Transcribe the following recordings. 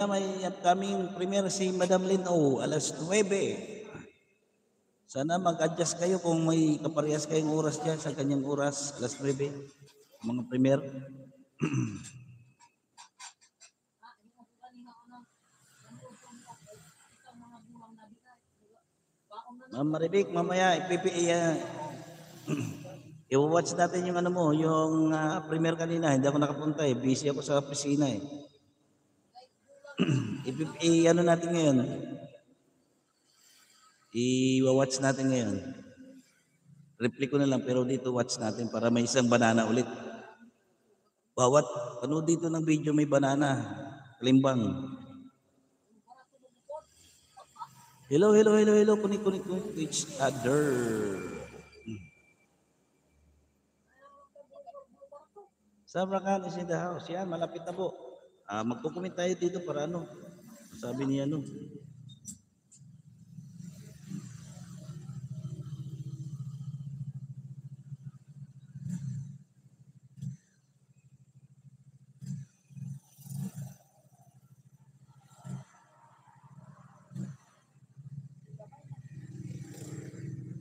may upcoming premiere si Madam Lynn O, alas 9. Sana mag-adjust kayo kung may kaparehas kayong oras dyan sa kanyang oras, alas 9, mga premiere. Ma'am Maribik, mamaya i-watch natin yung ano mo, yung premiere kanina. Hindi ako nakapunta eh. Busy ako sa opisina eh. Ano natin ngayon? I-watch natin ngayon. Replay ko na lang pero dito watch natin para may isang banana ulit. Bawat ano dito ng video may banana. Kalimbang. Hello. Kunik to each other. Sabrakan is in the house. Yan, malapit na po. Magkukumit tayo dito para ano. Sabi niya ano.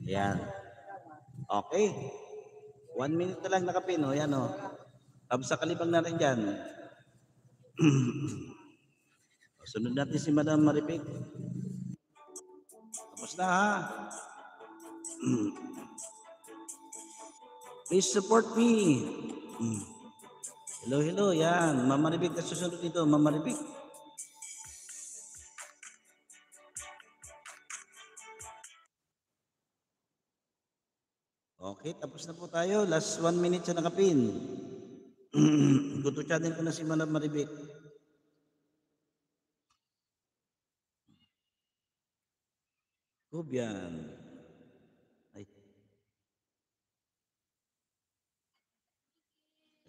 Yan. Okay. 1 minute na lang nakapin. O, yan o. Tapos sa kalibang natin dyan. Sunod natin si Madam Maripik. Tapos na ha. Please support me. Hello. Yan. Ma'am Maripik na susunod dito. Ma'am Maripik. Okay, tapos na po tayo. Last 1 minute sa nakapin. Gusto channel ko na si Madam Maribik. Kubyan. Ay.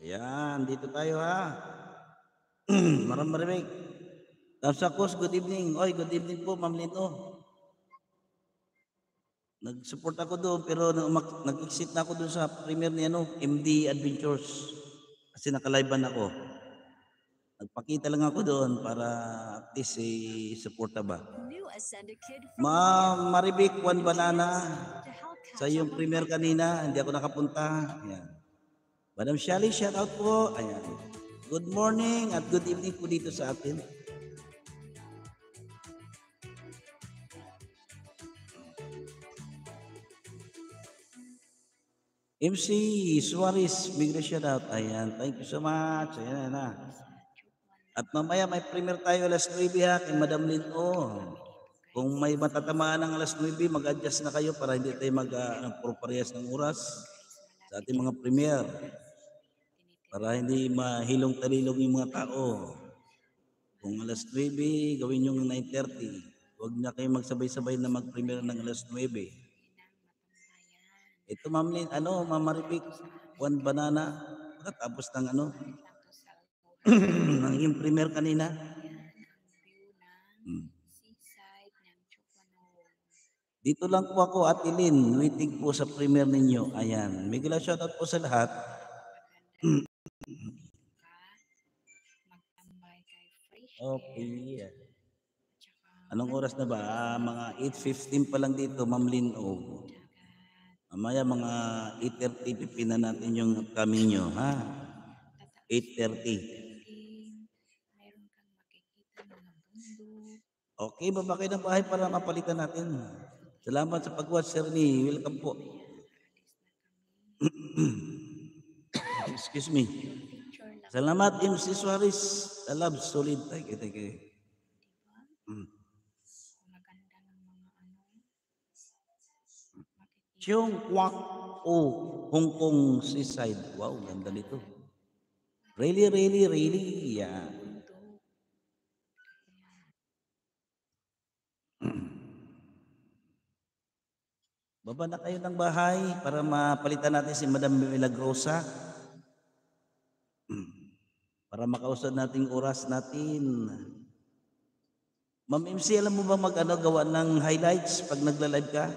Ayan, dito tayo ha. Madam Maribik. Tapos good evening. Oy, good evening po, Ma'am Lino. Nag-support ako doon pero nag-exit na ako doon sa premiere ni MD Adventures. Kasi nakalivean ako. Nagpakita lang ako doon para at least suporta ba. Ma'am Maribik, one banana. Sa yung premiere kanina, hindi ako nakapunta. Ayan. Madam Shally, shout out po. Ayan. Good morning at good evening po dito sa atin. MC Suarez, big shout out. Ayan, thank you so much. Ayan na. At mamaya may premiere tayo alas 9 ha, kay Madam Lynn O. Kung may matatamaan ng alas 9, mag-adjust na kayo para hindi tayo mag-parehas ng oras sa ating mga premiere. Para hindi mahilong talilong yung mga tao. Kung alas 9, gawin yung 9:30. Huwag na kayo magsabay-sabay na mag-premiere ng alas 9. Ito Ma'am Lynn, Ma'am Maribik, one banana. Tapos ng ng yung premiere kanina. Dito lang po ako, Ate Lynn, waiting po sa premiere ninyo. Ayan, mega shoutout po sa lahat. Okay. Anong oras na ba? Mga 8:15 pa lang dito, Ma'am Lynn O. Mamaya mga 8:30 pipina natin yung upcoming nyo, ha? 8:30. Okay, baba kayo ng bahay para mapalitan natin. Salamat sa pag-watch, Sir Ni. Welcome po. Excuse me. Salamat, MC Suarez. I love solid. Thank you. Cheong Kwak O, Hong Kong Seaside. Wow, ganda nito. Really. Yeah. Baba na kayo ng bahay para mapalitan natin si Madam Milagrosa. Para makausad natin oras natin. Ma'am MC, alam mo ba gawa ng highlights pag nagla-live ka?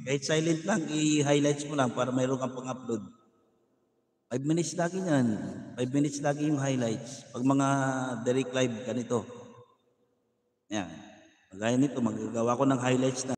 Kahit silent lang, i-highlights mo lang para mayroon kang pang-upload. 5 minutes lagi yan. 5 minutes lagi yung highlights. Pag mga direct live ganito, yan. Kagaya nito, magagawa ko ng highlights na